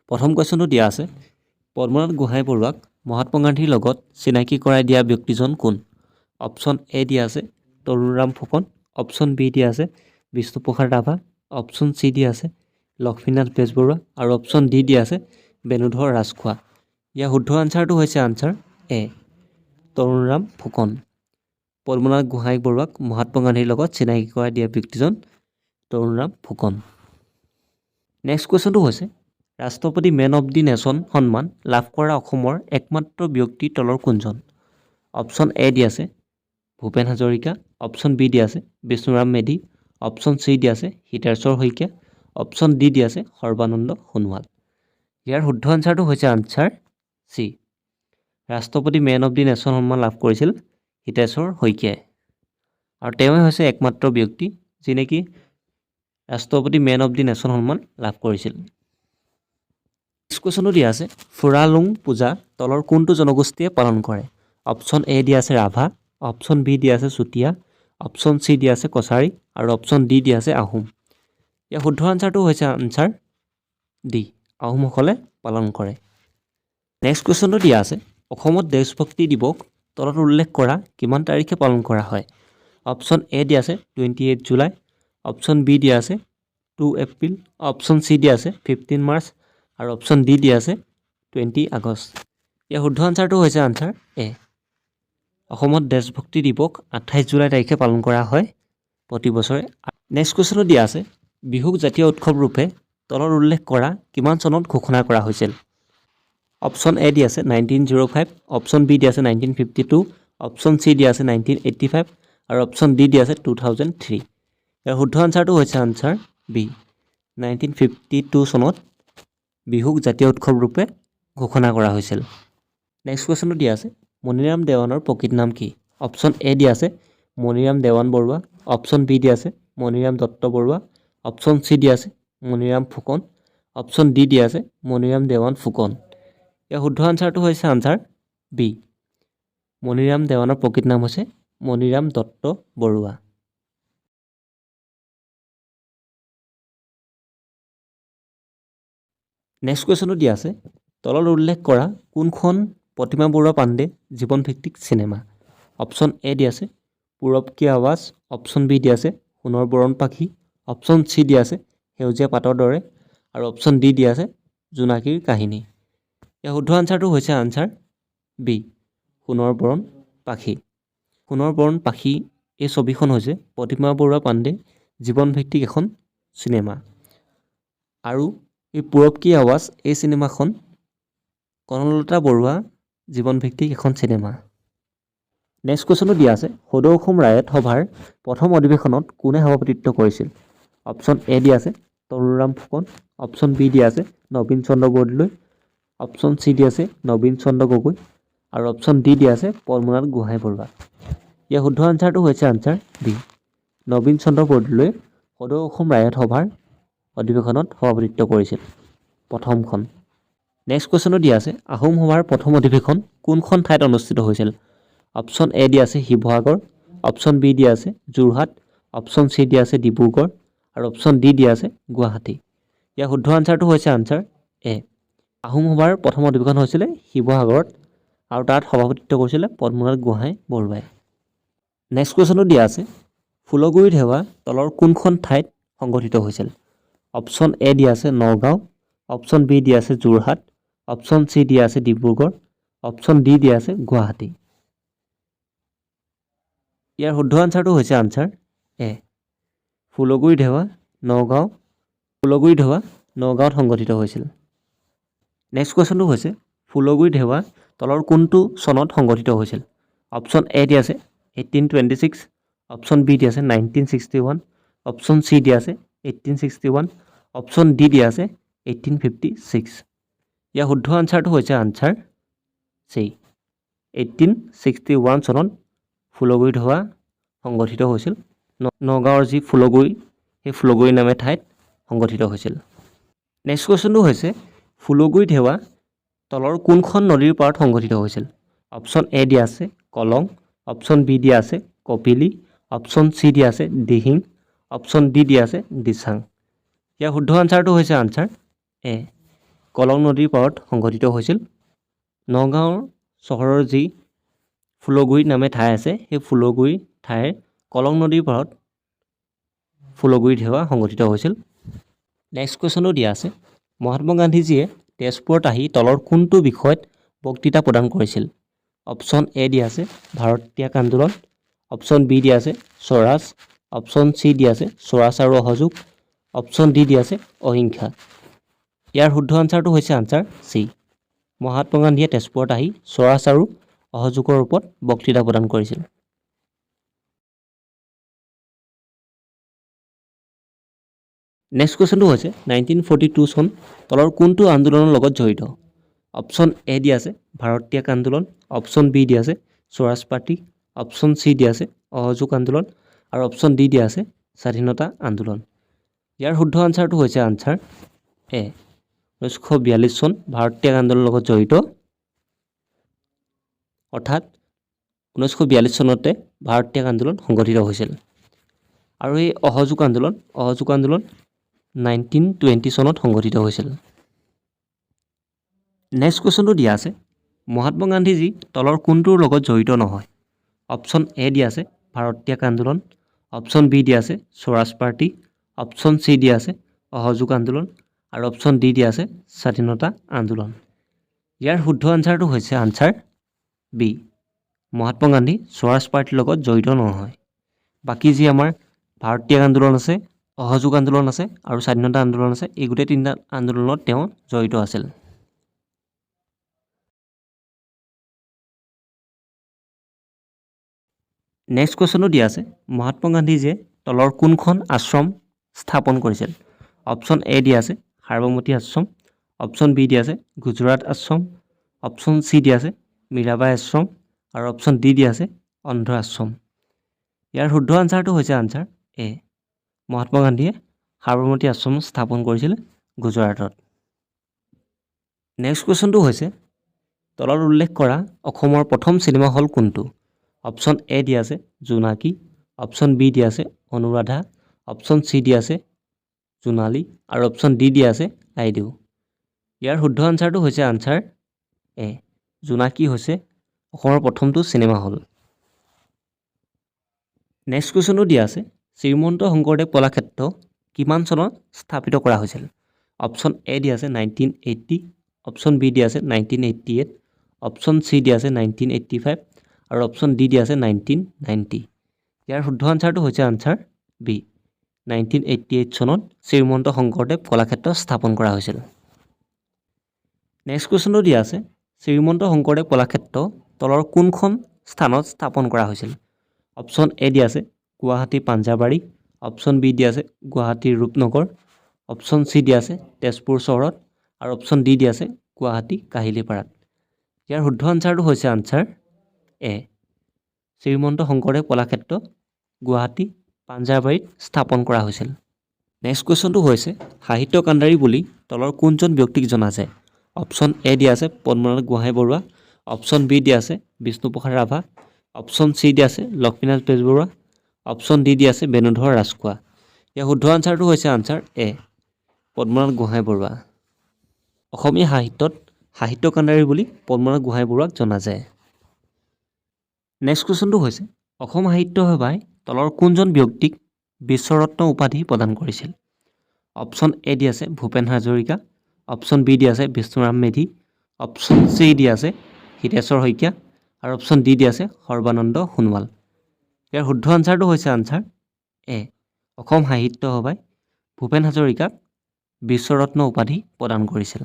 প্ৰথম কুৱেশ্যনটো দিয়া আছে পদ্মনাথ গোহাঁই বৰুৱাক মহাত্মা গান্ধীৰ লগত চিনাকি কৰাই দিয়া ব্যক্তিজন কোন? অপশ্যন এ দিয়া আছে তৰুণৰাম ফুকন, অপশ্যন বি দিয়া আছে বিষ্ণুপ্ৰসাদ ৰাভা, অপশ্যন চি দিয়া আছে লক্ষ্মীনাথ বেজবৰুৱা আৰু অপশ্যন ডি দিয়া আছে বেণুধৰ ৰাজখোৱা। ইয়াৰ শুদ্ধ আনচাৰটো হৈছে আনচাৰ এ তৰুণৰাম ফুকন। পদ্মনাথ গোহাঁই বৰুৱাক মহাত্মা গান্ধীৰ লগত চিনাকি কৰাই দিয়া ব্যক্তিজন তৰুণৰাম ফুকন। নেক্সট কুৱেশ্যনটো হৈছে ৰাষ্ট্ৰপতি মেন অৱ দি নেশ্যন সন্মান লাভ কৰা অসমৰ একমাত্ৰ ব্যক্তি তলৰ কোনজন? অপশ্যন এ দিয়া আছে ভূপেন হাজৰিকা, অপশ্যন বি দিয়া আছে বিষ্ণুৰাম মেধি, অপশ্যন চি দিয়া আছে হিতেশ্বৰ শইকীয়া, অপশ্যন ডি দিয়া আছে সৰ্বানন্দ সোণোৱাল। ইয়াৰ শুদ্ধ আনচাৰটো হৈছে আনচাৰ চি ৰাষ্ট্ৰপতি মেন অৱ দি নেশ্যন সন্মান লাভ কৰিছিল হিতেশ্বৰ শইকীয়াই আৰু তেওঁৱে হৈছে একমাত্ৰ ব্যক্তি যি নেকি ৰাষ্ট্ৰপতি মেন অৱ দি নেশ্যন সন্মান লাভ কৰিছিল। নেক্সট কুৱেশ্যনটো দিয়া আছে ফুৰালুং পূজা তলৰ কোনটো জনগোষ্ঠীয়ে পালন কৰে? অপশ্যন এ দিয়া আছে ৰাভা, অপশ্যন বি দিয়া আছে চুতীয়া, অপশ্যন চি দিয়া আছে কছাৰী আৰু অপশ্যন ডি দিয়া আছে আহোম। ইয়াৰ শুদ্ধ আনচাৰটো হৈছে আনচাৰ ডি আহোমসকলে পালন কৰে। নেক্সট কুৱেশ্যনটো দিয়া আছে অসমত দেশভক্তি দিৱস তলত উল্লেখ কৰা কিমান তাৰিখে পালন কৰা হয়? অপশ্যন এ দিয়া আছে 28 জুলাই, অপশ্যন বি দিয়া আছে 2 এপ্ৰিল, অপশ্যন চি দিয়া আছে 15 মাৰ্চ আৰু অপশ্যন ডি দিয়া আছে 20 আগষ্ট। ইয়াৰ শুদ্ধ আনচাৰটো হৈছে আনচাৰ এ অসমত দেশভক্তি দিৱস 28 জুলাই তাৰিখে পালন কৰা হয় প্ৰতি বছৰে। নেক্সট কুৱেশ্যনটো দিয়া আছে বিহুক জাতীয় উৎসৱ ৰূপে তলত উল্লেখ কৰা কিমান চনত ঘোষণা কৰা হৈছিল? অপশ্যন এ দিয়া আছে 1905, অপশ্যন বি দিয়া আছে 1952, অপশ্যন চি দিয়া আছে 1985 আৰু অপশ্যন ডি দিয়া আছে 2003। ইয়াৰ শুদ্ধ আনচাৰটো হৈছে আনচাৰ বি 1952 চনত বিহুক জাতীয় উৎসৱ ৰূপে ঘোষণা কৰা হৈছিল। নেক্সট কুৱেশ্যনটো দিয়া আছে মণিৰাম দেৱানৰ প্ৰকৃত নাম কি? অপশ্যন এ দিয়া আছে মণিৰাম দেৱান বৰুৱা, অপশ্যন বি দিয়া আছে মণিৰাম দত্ত বৰুৱা, অপশ্যন চি দিয়া আছে মণিৰাম ফুকন, অপশ্যন ডি দিয়া আছে মণিৰাম দেৱান ফুকন। ইয়াৰ শুদ্ধ আনচাৰটো হৈছে আনচাৰ বি মণিৰাম দেৱানৰ প্ৰকৃত নাম হৈছে মণিৰাম দত্ত বৰুৱা। নেক্সট কুৱেশ্যনটো দিয়া আছে তলত উল্লেখ কৰা কোনখন প্ৰতিমা বৰুৱা পাণ্ডে জীৱনভিত্তিক চিনেমা? অপশ্যন এ দিয়া আছে পূৰব কি আৱাজ, অপশ্যন বি দিয়া আছে সোণৰ বৰণ পাখি, অপশ্যন চি দিয়া আছে সেউজীয়া পাতৰ দৰে আৰু অপশ্যন ডি দিয়া আছে জোনাকীৰ কাহিনী। ইয়াৰ শুদ্ধ আনচাৰটো হৈছে আনচাৰ বি সোণৰ বৰণ পাখি। সোণৰ বৰণ পাখি এই ছবিখন হৈছে প্ৰতিমা বৰুৱা পাণ্ডে জীৱনভিত্তিক এখন চিনেমা আৰু এই পূৰব কি আৱাজ এই চিনেমাখন কনকলতা বৰুৱা জীৱনভিত্তিক এখন চিনেমা। নেক্সট কুৱেশ্যনটো দিয়া আছে সদৌ অসম ৰায়ত সভাৰ প্ৰথম অধিৱেশনত কোনে সভাপতিত্ব কৰিছিল? অপশ্যন এ দিয়া আছে তৰুণৰাম ফুকন, অপশ্যন বি দিয়া আছে নবীন চন্দ্ৰ বৰদলৈ, অপশ্যন চি দিয়া আছে নবীন চন্দ্ৰ গগৈ আৰু অপশ্যন ডি দিয়া আছে পদ্মনাথ গোহাঁই বৰুৱা। ইয়াৰ শুদ্ধ আনচাৰটো হৈছে আনচাৰ বি নবীন চন্দ্ৰ বৰদলৈয়ে সদৌ অসম ৰায়ত সভাৰ অধিৱেশনত সভাপতিত্ব কৰিছিল প্ৰথমখন। নেক্সট কুৱেশ্যনটো দিয়া আছে আহোম সভাৰ প্ৰথম অধিৱেশন কোনখন ঠাইত অনুষ্ঠিত হৈছিল? অপশ্যন এ দিয়া আছে শিৱসাগৰ, অপশ্যন বি দিয়া আছে যোৰহাট, অপশ্যন চি দিয়া আছে ডিব্ৰুগড় আৰু অপশ্যন ডি দিয়া আছে গুৱাহাটী। ইয়াৰ শুদ্ধ আনচাৰটো হৈছে আনচাৰ এ আহোম সভাৰ প্ৰথম অধিৱেশন হৈছিলে শিৱসাগৰত আৰু তাত সভাপতিত্ব কৰিছিলে পদ্মনাথ গোহাঁই বৰুৱাই। নেক্সট কুৱেশ্যনটো দিয়া আছে ফুলগুৰি ধেৱা তলৰ কোনখন ঠাইত সংঘটিত হৈছিল? অপশ্যন এ দিয়া আছে নগাঁও, অপশ্যন বি দিয়া আছে যোৰহাট, অপশ্যন চি দিয়া আছে ডিব্ৰুগড়, অপশ্যন ডি দিয়া আছে গুৱাহাটী। ইয়াৰ শুদ্ধ আনচাৰটো হৈছে আনচাৰ এ ফুলগুৰি ধেৱা নগাঁৱত সংঘটিত হৈছিল। নেক্সট কুৱেশ্যনটো হৈছে ফুলগুৰি ধেৱা তলৰ কোনটো চনত সংঘটিত হৈছিল? অপশ্যন এ দিয়া আছে 1826, অপশ্যন বি দিয়া আছে 1961, অপশ্যন চি দিয়া আছে 1861, অপশ্যন ডি দিয়া আছে 1856। ইয়াৰ শুদ্ধ আনচাৰটো হৈছে আনচাৰ চি 1861 চনত ফুলগুৰি ধেৱা সংঘটিত হৈছিল। নগাঁৱৰ যি ফুলগুৰি সেই ফুলগুৰি নামে ঠাইত সংঘটিত হৈছিল। নেক্সট কুৱেশ্যনটো হৈছে ফুলগুৰি ধেৱা তলৰ কোনখন নদীৰ পাৰত সংঘটিত হৈছিল? অপশ্যন এ দিয়া আছে কলং, অপশ্যন বি দিয়া আছে কপিলী, অপশ্যন চি দিয়া আছে দিহিং, অপশ্যন ডি দিয়া আছে দিচাং। ইয়াৰ শুদ্ধ আনচাৰটো হৈছে আনচাৰ এ কলং নদীৰ পাৰত সংঘটিত হৈছিল। নগাঁও চহৰৰ যি ফুলগুৰি নামে ঠাই আছে সেই ফুলগুৰি ঠাইৰ কলং নদীৰ পাৰত ফুলগুৰিত সেৱা সংঘটিত হৈছিল। নেক্সট কুৱেশ্যনো দিয়া আছে মহাত্মা গান্ধীজীয়ে তেজপুৰত আহি তলৰ কোনটো বিষয়ত বক্তৃতা প্ৰদান কৰিছিল? অপশ্যন এ দিয়া আছে ভাৰত ত্যাগ আন্দোলন, অপশ্যন বি দিয়া আছে স্বৰাজ, অপশ্যন চি দিয়া আছে স্বৰাজ আৰু অসহযোগ, অপশ্যন ডি দিয়া আছে অহিংসা। ইয়াৰ শুদ্ধ আনচাৰটো হৈছে আনচাৰ চি। মহাত্মা গান্ধীয়ে তেজপুৰত আহি স্বৰাজ আৰু অসহযোগৰ ওপৰত বক্তৃতা প্ৰদান কৰিছিল। নেক্সট কুৱেশ্যনটো হৈছে 1942 চন তলৰ কোনটো আন্দোলনৰ লগত জড়িত? অপশ্যন এ দিয়া আছে ভাৰত ত্যাগ আন্দোলন, অপশ্যন বি দিয়া আছে স্বৰাজ পাৰ্টি, অপশ্যন চি দিয়া আছে অসহযোগ আন্দোলন আৰু অপশ্যন ডি দিয়া আছে স্বাধীনতা আন্দোলন। ইয়াৰ শুদ্ধ আনচাৰটো হৈছে আনচাৰ এ 1942 চন ভাৰত ত্যাগ আন্দোলনৰ লগত জড়িত। অৰ্থাৎ 1942 চনতে ভাৰত ত্যাগ আন্দোলন সংঘটিত হৈছিল। আৰু এই অসহযোগ আন্দোলন 1920 চনত সংঘটিত হৈছিল। নেক্সট কুৱেশ্যনটো দিয়া আছে মহাত্মা গান্ধীজী তলৰ কোনটোৰ লগত জড়িত নহয়? অপশ্যন এ দিয়া আছে ভাৰত ত্যাগ আন্দোলন, অপশ্যন বি দিয়া আছে স্বৰাজ পাৰ্টি, অপশ্যন চি দিয়া আছে অসহযোগ আন্দোলন আৰু অপশ্যন ডি দিয়া আছে স্বাধীনতা আন্দোলন। ইয়াৰ শুদ্ধ আনচাৰটো হৈছে আনচাৰ বি। মহাত্মা গান্ধী স্বৰাজ পাৰ্টিৰ লগত জড়িত নহয়। বাকী যি আমাৰ ভাৰত ত্যাগ আন্দোলন আছে, অসহযোগ আন্দোলন আছে আৰু স্বাধীনতা আন্দোলন আছে, এই গোটেই তিনিটা আন্দোলনত তেওঁ জড়িত আছিল। নেক্সট কুৱেশ্যনো দিয়া আছে মহাত্মা গান্ধীজীয়ে তলৰ কোনখন আশ্ৰম স্থাপন কৰিছিল? অপশ্যন এ দিয়া আছে সাবৰমতী আশ্ৰম, অপশ্যন বি দিয়া আছে গুজৰাট আশ্ৰম, অপশ্যন চি দিয়া আছে মীৰাবাই আশ্ৰম আৰু অপশ্যন ডি দিয়া আছে অন্ধ্ৰ আশ্ৰম। ইয়াৰ শুদ্ধ আনচাৰটো হৈছে আনচাৰ এ। মহাত্মা গান্ধীয়ে সাবৰমতী আশ্ৰম স্থাপন কৰিছিল গুজৰাটত। নেক্সট কুৱেশ্যনটো হৈছে তলত উল্লেখ কৰা অসমৰ প্ৰথম চিনেমা হল কোনটো? অপশ্যন এ দিয়া আছে জোনাকী, অপশ্যন বি দিয়া আছে অনুৰাধা, অপশ্যন চি দিয়া আছে জোনালী আৰু অপশ্যন ডি দিয়া আছে আইদেউ। ইয়াৰ শুদ্ধ আনচাৰটো হৈছে আনচাৰ এ। জোনাকী হৈছে অসমৰ প্ৰথমটো চিনেমা হল। নেক্সট কুৱেশ্যনটো দিয়া আছে শ্ৰীমন্ত শংকৰদেৱ কলাক্ষেত্ৰ কিমান চনত স্থাপিত কৰা হৈছিল? অপশ্যন এ দিয়া আছে 1980, অপশ্যন বি দিয়া আছে 1988, অপশ্যন চি দিয়া আছে 1985 আৰু অপশ্যন ডি দিয়া আছে 1990। ইয়াৰ শুদ্ধ আনচাৰটো হৈছে আনচাৰ বি। 1988 চনত শ্ৰীমন্ত শংকৰদেৱ কলাক্ষেত্ৰ স্থাপন কৰা হৈছিল। নেক্সট কুৱেশ্যনটো দিয়া আছে শ্ৰীমন্ত শংকৰদেৱ কলাক্ষেত্ৰ তলৰ কোনখন স্থানত স্থাপন কৰা হৈছিল? অপশ্যন এ দিয়া আছে গুৱাহাটী পাঞ্জাবাৰী, অপশ্যন বি দিয়া আছে গুৱাহাটীৰ ৰূপনগৰ, অপশ্যন চি দিয়া আছে তেজপুৰ চহৰত আৰু অপশ্যন ডি দিয়া আছে গুৱাহাটী কাহিলীপাৰাত। ইয়াৰ শুদ্ধ আনচাৰটো হৈছে আনচাৰ এ। শ্ৰীমন্ত শংকৰদেৱ কলাক্ষেত্ৰ গুৱাহাটী পাঞ্জাবাৰীত স্থাপন কৰা হৈছিল। নেক্সট কুৱেশ্যনটো হৈছে সাহিত্য কাণ্ডাৰী বুলি তলৰ কোনজন ব্যক্তিক জনা যায়? অপশ্যন এ দিয়া আছে পদ্মনাথ গোহাঁই বৰুৱা, অপশ্যন বি দিয়া আছে বিষ্ণুপ্ৰসাদ ৰাভা, অপশ্যন চি দিয়া আছে লক্ষ্মীনাথ বেজবৰুৱা, অপশ্যন ডি দিয়া আছে বেণুধৰ ৰাজখোৱা। ইয়াৰ শুদ্ধ আনচাৰটো হৈছে আনচাৰ এ পদ্মনাথ গোহাঁই বৰুৱা। অসমীয়া সাহিত্যত সাহিত্য কাণ্ডাৰী বুলি পদ্মনাথ গোহাঁই বৰুৱাক জনা যায়। নেক্সট কুৱেশ্যনটো হৈছে অসম সাহিত্য সভাই তলৰ কোনজন ব্যক্তিক বিশ্বৰত্ন উপাধি প্ৰদান কৰিছিল? অপশ্যন এ দিয়া আছে ভূপেন হাজৰিকা, অপশ্যন বি দিয়া আছে বিষ্ণুৰাম মেধি, অপশ্যন চি দিয়া আছে হিতেশ্বৰ শইকীয়া আৰু অপশ্যন ডি দিয়া আছে সৰ্বানন্দ সোণোৱাল। ইয়াৰ শুদ্ধ আনচাৰটো হৈছে আনচাৰ এ। অসম সাহিত্য সভাই ভূপেন হাজৰিকাক বিশ্বৰত্ন উপাধি প্ৰদান কৰিছিল।